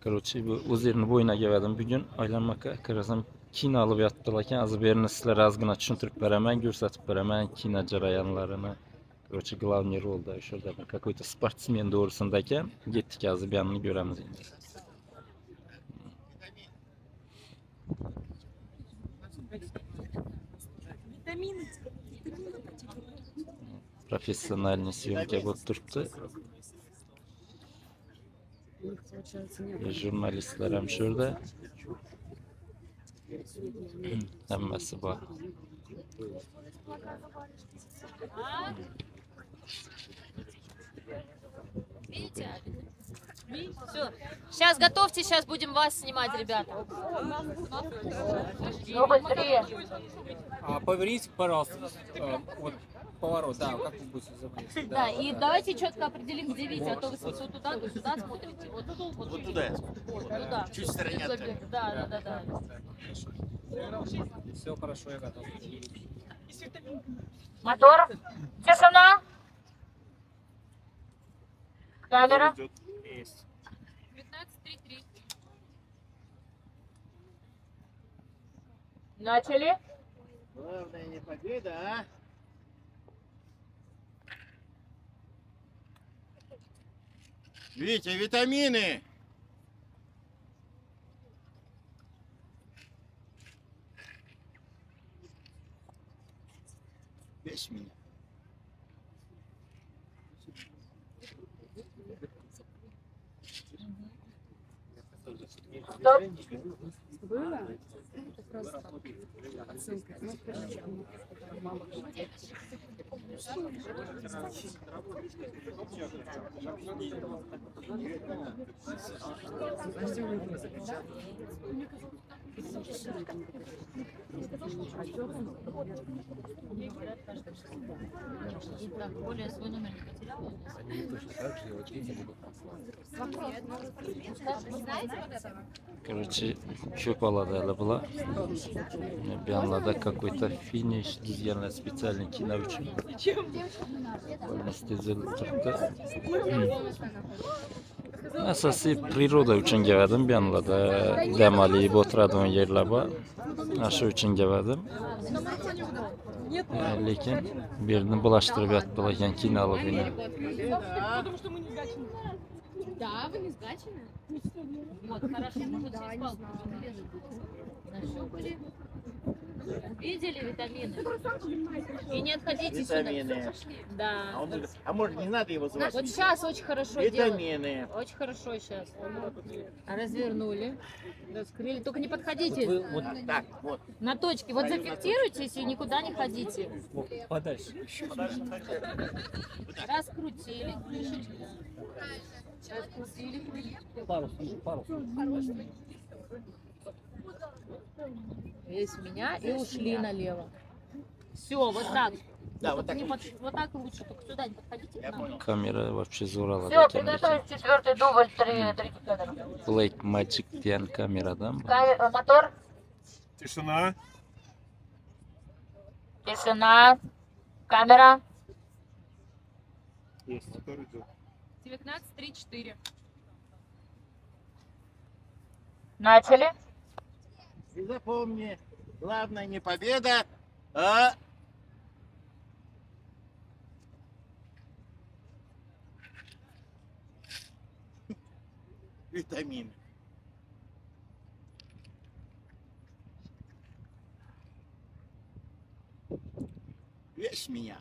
Короче, bu o'zlarini bo'yniga yevadim. Bugun aylanmoqqa qarasam kino olib yotdilar ekan. Hozir bu yerni sizlarga ozgina tushuntirib beraman, ko'rsatib beraman kino jarayonlarini. Короче, главный rolda o'sha bir какой-то sportsmen to'g'risida ekan. Ketdik hozir bu yerni ko'ramiz endi. Professionальный съемка bo'lib turibdi. Jurnalistlar ham shu yerda. Hammasi bor. Видите? Все. Сейчас готовьте, сейчас будем вас снимать, ребята. Ну, быстрее. Поверните, пожалуйста, вот поворот, да, как вы будете заблизиться. Да, и давайте четко определим, где видите, а то вы то туда, то сюда смотрите. Вот туда я туда. Чуть в стороне от камеры. Да. Все хорошо, я готов. Мотор. Тишина. Камера. Есть. 15:33. Начали. Главное не победа, а? Витя, витамины! Весь меня. Стоп. Было? Это просто оценка. Ну, Более свой номер не потеряла? Короче, ko'p oladi bular. Bu yerlarda какой-то finish dizganlar специально kino uchun. Stezilib turibdi. Asosiy priroda uchun keldim bu yerlarda. Dam olib o'tiradigan yerlar bor. Shu uchun keldim. Lekin bu yerni bulashtirib yotdilar ekan kino olib. Да, вы не сгачены? Вот, хорошо, может, здесь палку нащупали. Видели витамины? И не отходите Витамины. сюда. Да. А может не надо его звать? Вот сейчас очень хорошо Витамины. делают. Очень хорошо сейчас. Развернули. Раскрыли. Только не подходите. Вот так, вот. На точке. Вот зафиксируйтесь и никуда не ходите. Подальше. Раскрутили крышечку. Раскрутили крышечку. Парус. Весь меня и ушли налево. Все, вот так. Да, вот так. Вот так лучше. Только сюда не подходите. Я понял. Kamera вообще zo'raladi Все, ekan. приготовить четвертый дубль, третий камера. Black Magic degan kameradan. Мотор. Тишина. Тишина. Камера. Есть. 19:34. Начали. И запомни, главное не победа, а витамины. Весь меня.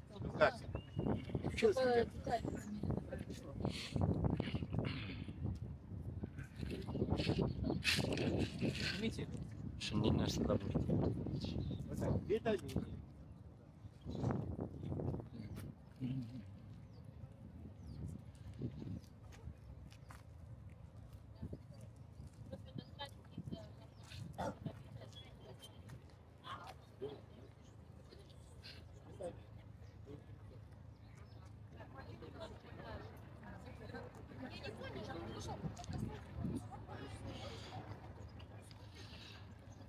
Ну как? Видите? Shunday narsalar bor. Вот так, витамины.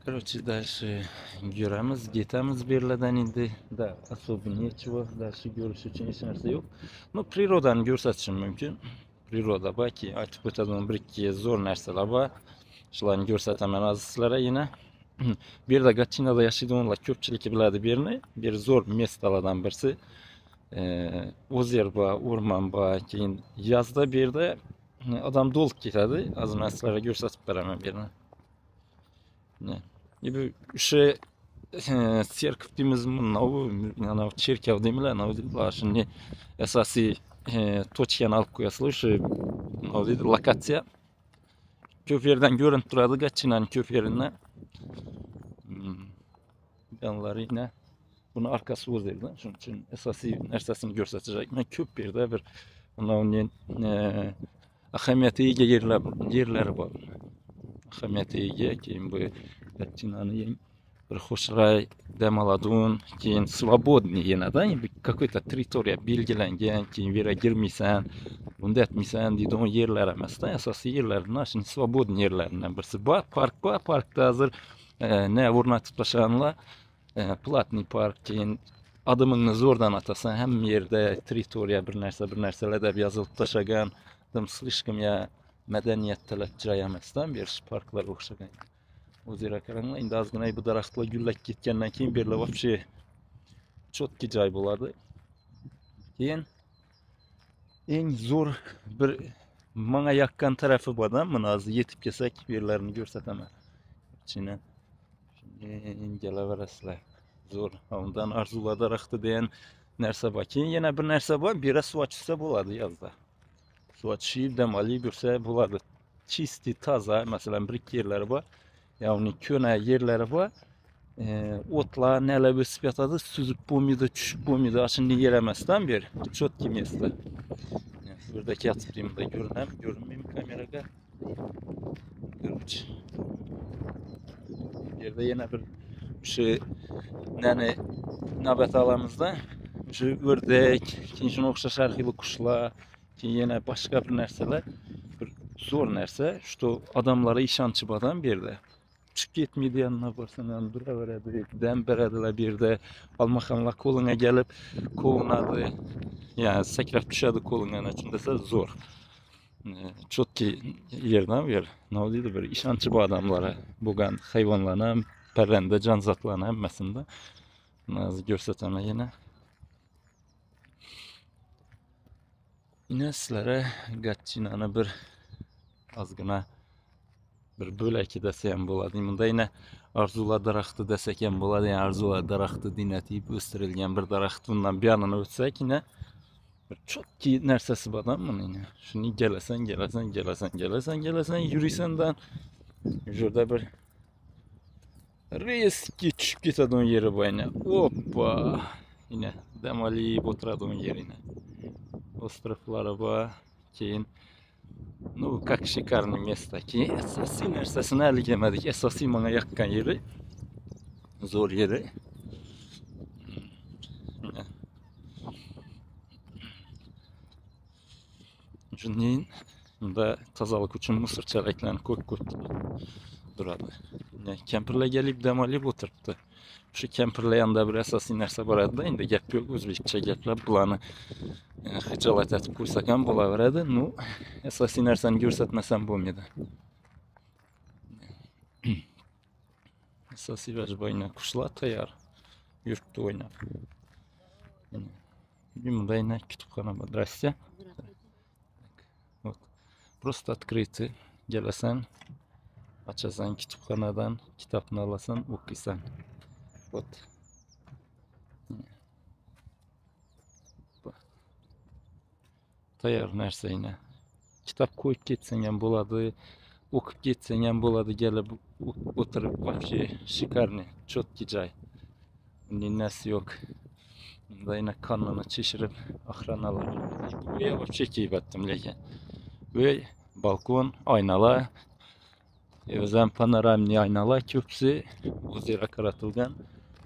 Короче, дальше göremiz, gitemiz birlerden indi. Da особо нечего, дальше görüş için hiç narsa yok. No, prirodanı görsatışım mümkün. Priroda bak ki, açıp öteden bir iki zor narsalar var. Şularını görsatamam az sizlere yine. Bir de Gatçina'da yaşadığımla köpçülük biladi birini. Bir zor meselelerden birisi. Ozer var, orman var. Keyin yazda bir de adam dolup gitadi. Az narsalara görsatıp veremem birini. Ne? Bu şey serkif deymiz mana cherkov deymilar, şimdi asosiy точканы olib qo'yasizlar. O'sha lokatsiya ko'p yerdan ko'rinib turadi, Gatchinaning ko'p yeridan. Yanlari yine buni arkasi o'zida. Shuning uchun asosiy narsasini ko'rsatishakman. Ko'p yerda bir uning ahamiyatiga yerlar bor. Ahamiyatiga keyin bu Gatchinaning bir xushray dam oladigan, keyin свободный yanada какой-то territoriya belgilangan, keyin bu yerga girmaysan, bunda etmaysan deydigan yerlar emasda, asosiy yerlardan shuni свободный yerlaridan birisi bor. Park bor, parkda hozir ne o'rnatib tashlaganlar, platniy park, keyin adımını zo'rdan atasan, hamma yerda territoriya bir narsalar deb yozilib tashlagan. Dim слишком ya madaniyat talab joy emasdan bir parklar o'xshagan. O'zira qaranglar, endi ozgina bu daraxtlar gullab ketgandan keyin berlar вообще chotki joy bo'ladi. Keyin eng zo'r bir menga yoqqan tarafi borda, mana hozir yetib kelsak yerlarini ko'rsataman. Ichini kelaverasizlar. Zo'r. Undan Arzular daraxti degan narsa bor. Keyin yana bir narsa bor, bir suv ochsa bo'ladi yozda. Suv ochib dam olib yursa bo'ladi. Chisti, toza, masalan, bir ikki yerlari bor. Yani köne yerleri var. Otlar neler ösüp yatadı, süzüp bo'lmaydi, tushib bo'lmaydi. Şimdi yeremezden bir çok kimyaslı. Buradaki yatıptığımda görünmeyeyim kameraga. Görüş. Yerde yine bir şey yani nöbet alanımızda şu ördek, keyin şuna okşaş arxivli kuşlar, keyin yine başka bir narsalar, bir zor narsa, şu adamlara işançı badan bir de. Çık gitmeydi yanına varsan yani duraveradi, dem beradilar bir de almakanlar koluna gelip kovunadı. Yani sakrab düşadi kolundan içindese zor. Çok ki yerden bir ne oluyordu bir işançı bu adamlara, bugün hayvanlarına, perrende, can zatlarına emmesinde. Nazı görsetem yine. Yine sizlere Gatchina'nı bir azgına bir böleki desem bo'ladi. Bunda yine Arzular daraxti desek ham bo'ladi. Yani Arzular daraxti dinatib o'stirilgan bir daraxt, bundan bir yanına o'tsak yine bir çok ki narsasi bordan buni yine. Shuni gelasan yuriysandan jurda bir riski tushib ketadigan yeri bor yine. Hoppa! Yine dam olib o'tiradigan yer yine. Островlari bor. Keyin ну, как шикарное место. Asosiy narsasini hali kelmadik. Asosiy menga yoqqan yeri, zo'r yeri. Shundan bunda tozalik uchun musorchaliklarni ko'p duradi. Kempirlar kelib dam olib o'tiribdi. Shu kempirlar yanında bir asosiy narsa bor edi. Endi gap yo'q, o'zbekcha gaplar bularni xijolat etib qo'ysak ham bo'laveradi. Nu, asosiy narsani ko'rsatmasam bo'lmaydi. Asosiy vajboyna qushlar tayyor. Yurtda o'ynab. Bunda yine kütüphane var. Здрасте. Вот. Просто открытый. Gelasan, açasan kütüphaneden, kitapını alasan, okuysan. Вот. Tayyor narsa yine. Kitap koyup ketsen ham bo'ladi, o'qib ketsen ham bo'ladi, gelip o'tirib вообще шикарный, четкий joy. Ninnasi yo'q. Bunda yine kanını çişirip ahranalar. Buraya вообще keyif ettim lekin. Ve balkon, aynalar, özən panoramli aynalar köpsü o'zera qaratilgan.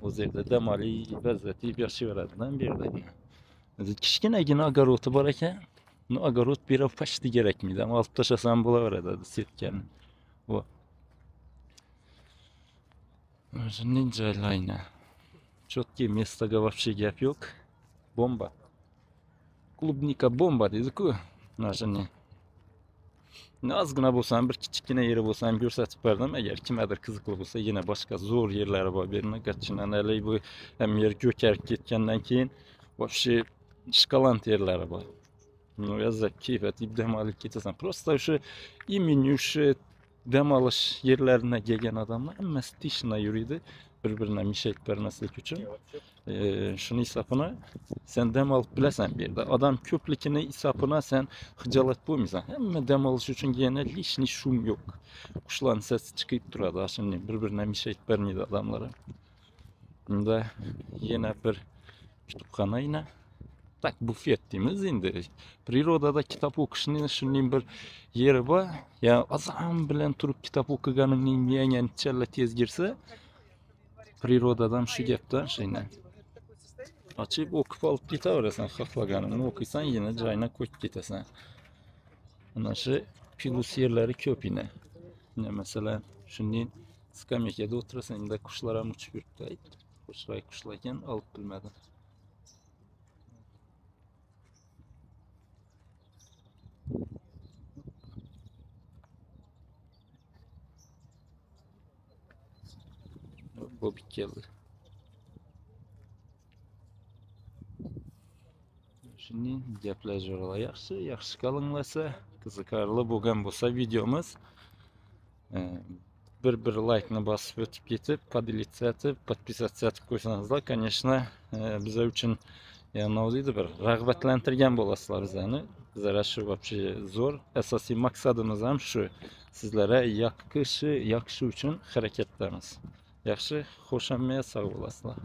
O'zerda dam olib lazzatli yaşayveradigan bir yerda. Kichkinagina огород bor ekan. Ну, огород berib почти kerakmaydi. Ama olib tashlasam bo'laveradi setkani. Bu. Ninja line. Четкие места вообще gap yok. Bomba. Klubnika bomba dedi-ku. Najini. Ozgina bo'lsa ham bir kichkina yeri bo'lsa ham ko'rsatib berdim. Agar kimgadir qiziqli bo'lsa, yana boshqa zo'r yerlari bor bu yerning. Gachchinanali bu ham yer ko'karib ketgandan keyin вообще shkolant yerlari bor. Ну, yazab keyfat dam olib ketasan. Просто o'sha imini o'sha dam olish yerlarına kelgan odamlar hammasi tishna yuriydi. Bir-birine mishayib bermaslik uchun. Shuni hisobini sen dam olib bilasan bu yerda. Odam ko'pligini hisobini sen xijolat bo'lmaysan. Hamma dam olish uchun yana lishni shum yo'q. Qushlarning sesi chiqib turadi. Shunday bir-birine mishayib bermaydi odamlar. Bunda yana bir kutubxona yine. Tak bufet deymiz endi. Prirodada kitob o'qishning shunday bir yeri bor. Ya azam bilan turib kitob o'qiganingning miyangan challa tez girsa, prirodadan shu gapdan shayna. Ochib o'qib olib ketaverasan, xohlaganingni o'qiysan, yana joyina qo'yib ketasan. Ana shu plus yerlari ko'p ina. Masalan, shunday skameyada o'tirasan, endi qushlar ham uchib yuribdi. Qushlar ekan, olib bilmadim. Bobik keldi. Shunday gaplar jo'ralar yaxshi qolinglarsa, qiziqarli bo'lgan bo'lsa videomiz bir laykni bosib o'tib ketib, поделиться etib, подписаться etib qo'ysanizlar, конечно, bizlar uchun deydi bir rag'batlantirgan bo'lasizlar bizlarni. Bizlar shu вообще zo'r, asosiy maqsadimiz ham shu. Sizlarga yaxshi uchun harakatdamiz. Yaxshi, xo'shamaya sog' bo'lasizlar.